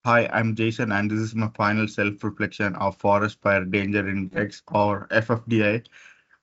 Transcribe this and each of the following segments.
Hi, I'm Jason, and this is my final self-reflection of Forest Fire Danger Index or FFDI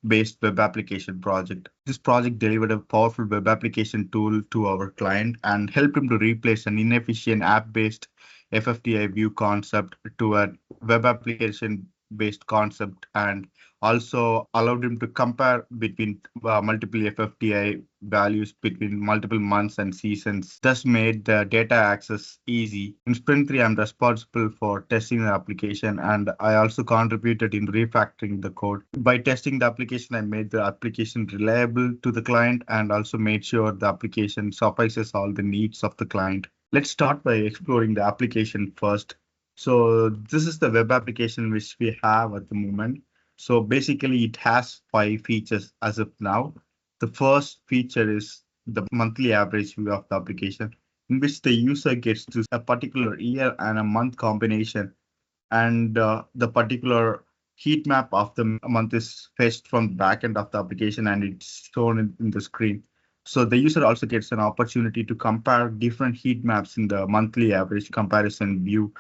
based web application project. This project delivered a powerful web application tool to our client and helped him to replace an inefficient app-based FFDI view concept to a web application based concept, and also allowed him to compare between multiple FFDI values between multiple months and seasons, thus made the data access easy. In Sprint 3, I'm responsible for testing the application, and I also contributed in refactoring the code. By testing the application, I made the application reliable to the client and also made sure the application suffices all the needs of the client. Let's start by exploring the application first. So this is the web application which we have at the moment. So basically it has 5 features as of now. The first feature is the monthly average view of the application, in which the user gets to a particular year and a month combination, and the particular heat map of the month is fetched from the backend of the application and it's shown in the screen. So the user also gets an opportunity to compare different heat maps in the monthly average comparison view.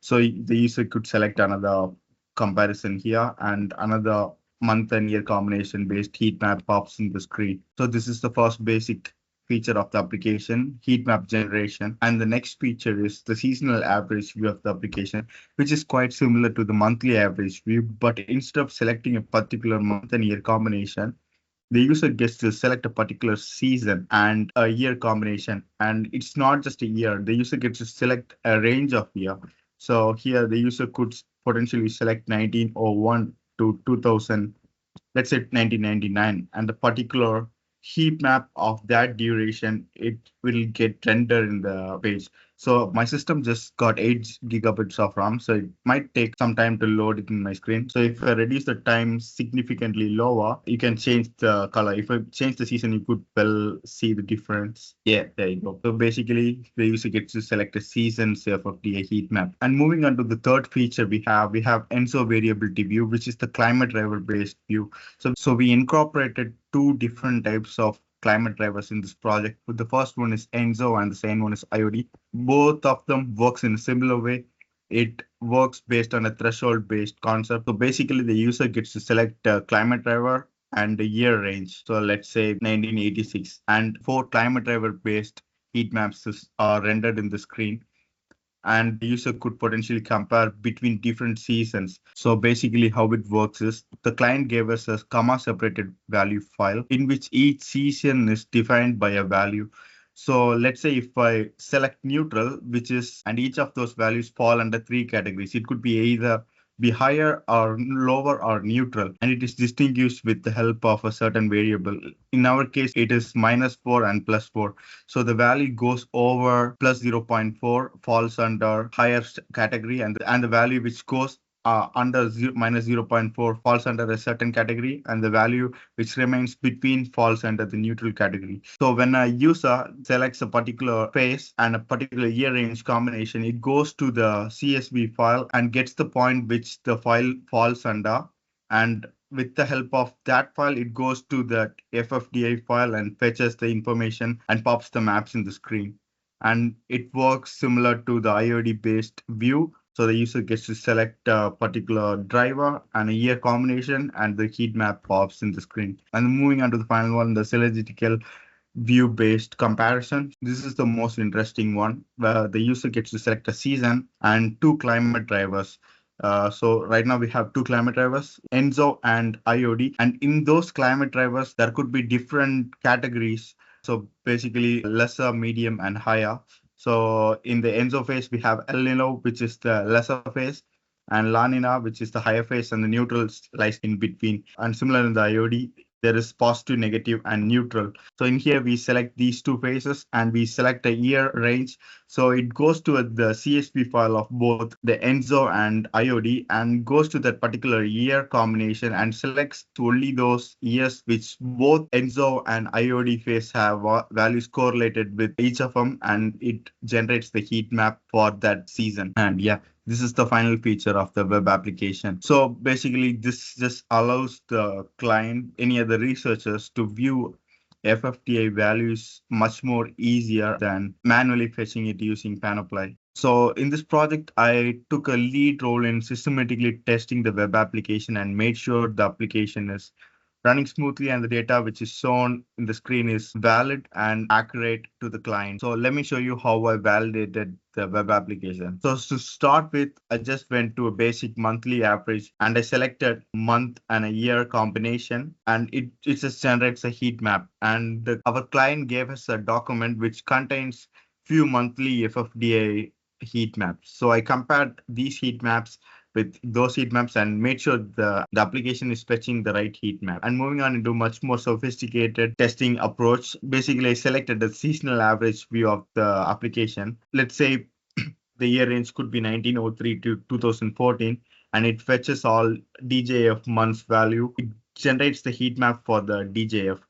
So the user could select another comparison here, and another month and year combination based heat map pops in the screen. So this is the first basic feature of the application, heat map generation. And the next feature is the seasonal average view of the application, which is quite similar to the monthly average view, but instead of selecting a particular month and year combination, the user gets to select a particular season and a year combination. And it's not just a year, the user gets to select a range of year. So here the user could potentially select 1901 to 2000, let's say 1999, and the particular heat map of that duration, it will get rendered in the page. So my system just got 8 gigabytes of RAM, so it might take some time to load it in my screen. So if I reduce the time significantly lower, you can change the color. If I change the season, you could well see the difference. Yeah, there you go. So basically, the user gets to select a season of the heat map. And moving on to the third feature we have Enso variability view, which is the climate driver based view. So we incorporated 2 different types of climate drivers in this project. The first one is Enzo and the second one is IOD. Both of them works in a similar way. It works based on a threshold based concept. So basically the user gets to select a climate driver and the year range. So let's say 1986, and 4 climate driver based heat maps are rendered in the screen, and the user could potentially compare between different seasons. So basically how it works is the client gave us a comma separated value file in which each season is defined by a value. So let's say if I select neutral, which is, and each of those values fall under 3 categories. It could be either be higher or lower or neutral, and it is distinguished with the help of a certain variable. In our case, it is -4 and +4. So the value goes over +0 0.4 falls under higher category, and the value which goes under -0 0.4 falls under a certain category, and the value which remains between falls under the neutral category. So when a user selects a particular phase and a particular year range combination, it goes to the CSV file and gets the point which the file falls under. And with the help of that file, it goes to the FFDI file and fetches the information and pops the maps in the screen. And it works similar to the IOD based view. So the user gets to select a particular driver and a year combination, and the heat map pops in the screen. And moving on to the final one, the synergetical view based comparison. This is the most interesting one, where the user gets to select a season and 2 climate drivers. So right now we have 2 climate drivers, Enzo and IOD. And in those climate drivers, there could be different categories. So basically lesser, medium, and higher. So in the Enzo phase, we have El Nino, which is the lesser phase, and La Nina, which is the higher phase, and the neutral lies in between. And similar in the IOD, there is positive, negative, and neutral. So in here, we select these 2 phases and we select a year range. So it goes to the CSV file of both the Enzo and IOD and goes to that particular year combination and selects only those years which both Enzo and IOD phase have values correlated with each of them, and it generates the heat map for that season. And yeah, this is the final feature of the web application. So basically, this just allows the client, any other researchers, to view FFDI values much more easier than manually fetching it using Panoply. So in this project, I took a lead role in systematically testing the web application and made sure the application is running smoothly and the data which is shown in the screen is valid and accurate to the client. So let me show you how I validated the web application. So to start with, I just went to a basic monthly average and I selected month and a year combination, and it just generates a heat map. And our client gave us a document which contains few monthly FFDA heat maps. So I compared these heat maps with those heat maps and made sure the application is fetching the right heat map. And moving on into much more sophisticated testing approach, basically I selected the seasonal average view of the application. Let's say the year range could be 1903 to 2014, and it fetches all DJF months value. It generates the heat map for the DJF.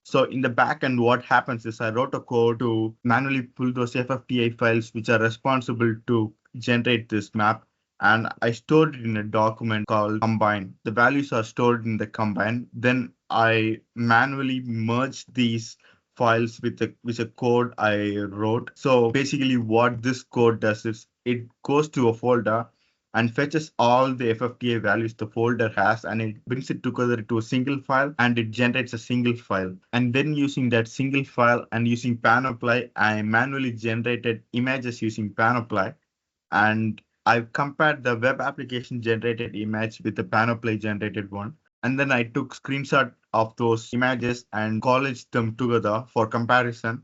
So in the back end, what happens is I wrote a code to manually pull those FFTI files which are responsible to generate this map. And I stored it in a document called combine. The values are stored in the combine. Then I manually merge these files with a code I wrote. So basically what this code does is it goes to a folder and fetches all the FFTA values the folder has, and it brings it together to a single file, and it generates a single file. And then using that single file and using Panoply, I manually generated images using Panoply, and I've compared the web application generated image with the Panoply generated one. And then I took screenshot of those images and collaged them together for comparison,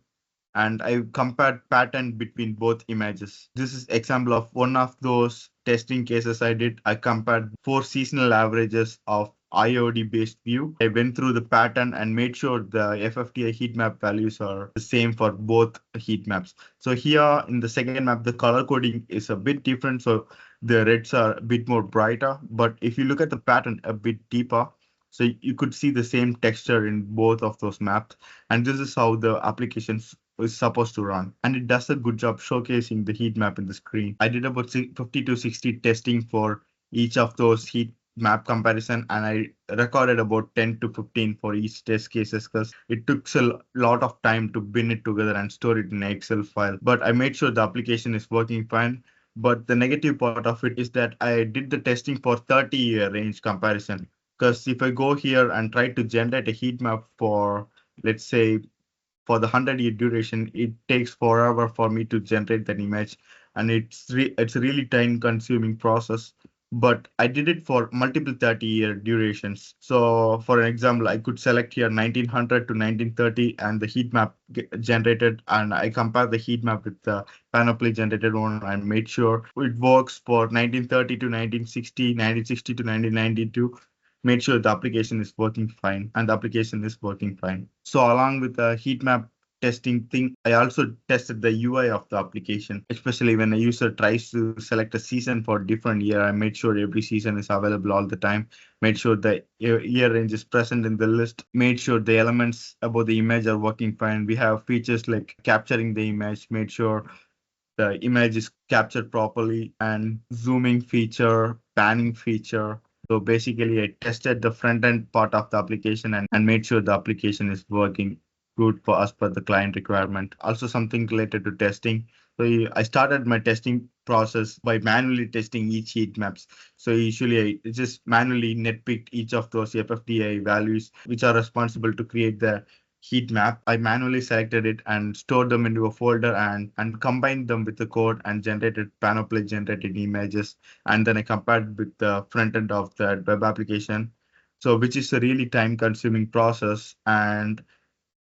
and I compared pattern between both images. This is example of one of those testing cases I did. I compared four seasonal averages of IOD based view. I went through the pattern and made sure the FFTI heat map values are the same for both heat maps. So here in the second map, the color coding is a bit different. So the reds are a bit more brighter. But if you look at the pattern a bit deeper, so you could see the same texture in both of those maps. And this is how the applications is supposed to run. And it does a good job showcasing the heat map in the screen. I did about 50 to 60 testing for each of those heat map comparison, and I recorded about 10 to 15 for each test cases because it took a lot of time to bin it together and store it in an Excel file. But I made sure the application is working fine. But the negative part of it is that I did the testing for 30-year range comparison. Because if I go here and try to generate a heat map for, let's say, for the 100-year duration, it takes forever for me to generate that image, and it's a really time consuming process. But I did it for multiple 30-year durations. So for an example, I could select here 1900 to 1930 and the heat map generated, and I compare the heat map with the Panoply generated one and made sure it works for 1930 to 1960, 1960 to 1992. Made sure the application is working fine, and the application is working fine. So along with the heat map testing thing, I also tested the UI of the application, especially when a user tries to select a season for different year. I made sure every season is available all the time, made sure the year range is present in the list, made sure the elements about the image are working fine. We have features like capturing the image, made sure the image is captured properly, and zooming feature, panning feature. So basically, I tested the front end part of the application and made sure the application is working good for us per the client requirement. Also, something related to testing. So I started my testing process by manually testing each heat maps. So usually I just manually netpicked each of those FFDI values which are responsible to create the heat map. I manually selected it and stored them into a folder and combined them with the code and generated Panoply generated images. And then I compared with the front end of the web application. So which is a really time consuming process. And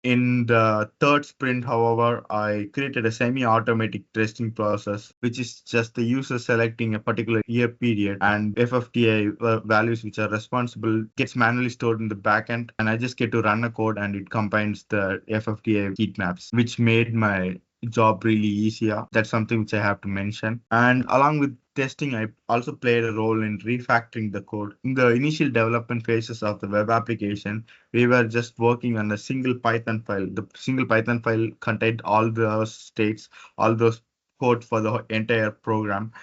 in the third sprint, however, I created a semi-automatic testing process, which is just the user selecting a particular year period and FFTI values which are responsible gets manually stored in the backend. And I just get to run a code and it combines the FFTI heat maps, which made my job really easier. That's something which I have to mention. And along with testing, I also played a role in refactoring the code. In the initial development phases of the web application, we were just working on a single Python file. The single Python file contained all those states, all those code for the entire program,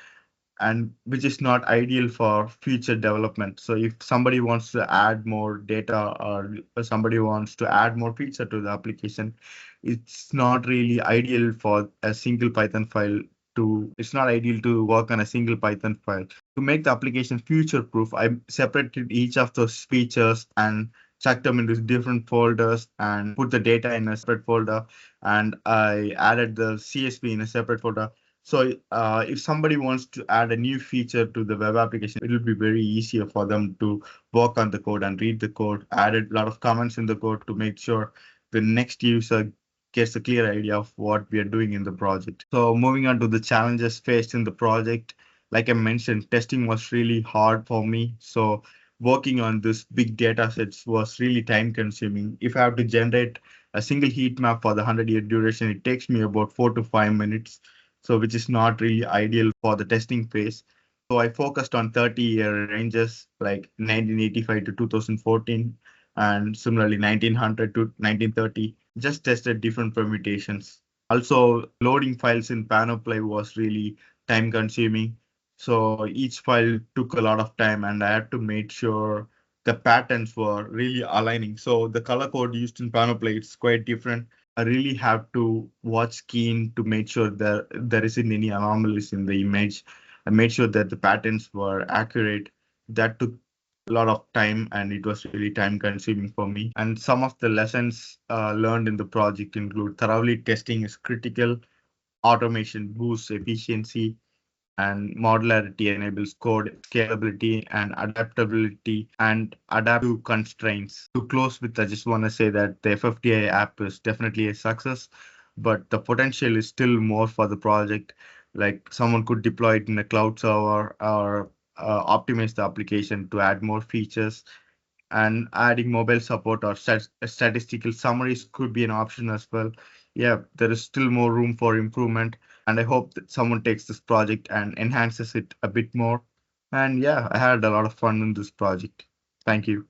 and which is not ideal for future development. So if somebody wants to add more data or somebody wants to add more feature to the application, it's not really ideal for a single Python file to work on a single Python file. To make the application future proof, I separated each of those features and chucked them into different folders and put the data in a separate folder, and I added the CSV in a separate folder. So if somebody wants to add a new feature to the web application, it will be very easier for them to work on the code and read the code. Added a lot of comments in the code to make sure the next user gets a clear idea of what we are doing in the project. So moving on to the challenges faced in the project, like I mentioned, testing was really hard for me. So working on this big data sets was really time consuming. If I have to generate a single heat map for the 100-year duration, it takes me about 4 to 5 minutes. So which is not really ideal for the testing phase. So I focused on 30-year ranges like 1985 to 2014 and similarly 1900 to 1930. Just tested different permutations. Also, loading files in Panoply was really time consuming. So each file took a lot of time and I had to make sure the patterns were really aligning. So the color code used in Panoply is quite different. I really have to watch keen to make sure that there isn't any anomalies in the image. I made sure that the patterns were accurate. That took a lot of time and it was really time consuming for me. And some of the lessons learned in the project include thoroughly testing is critical, automation boosts efficiency, and modularity enables code scalability and adaptability and adapt to constraints. To close with, I just want to say that the FFDI app is definitely a success, but the potential is still more for the project. Like someone could deploy it in a cloud server or optimize the application to add more features, and adding mobile support or statistical summaries could be an option as well. Yeah, there is still more room for improvement, and I hope that someone takes this project and enhances it a bit more. And yeah, I had a lot of fun in this project. Thank you.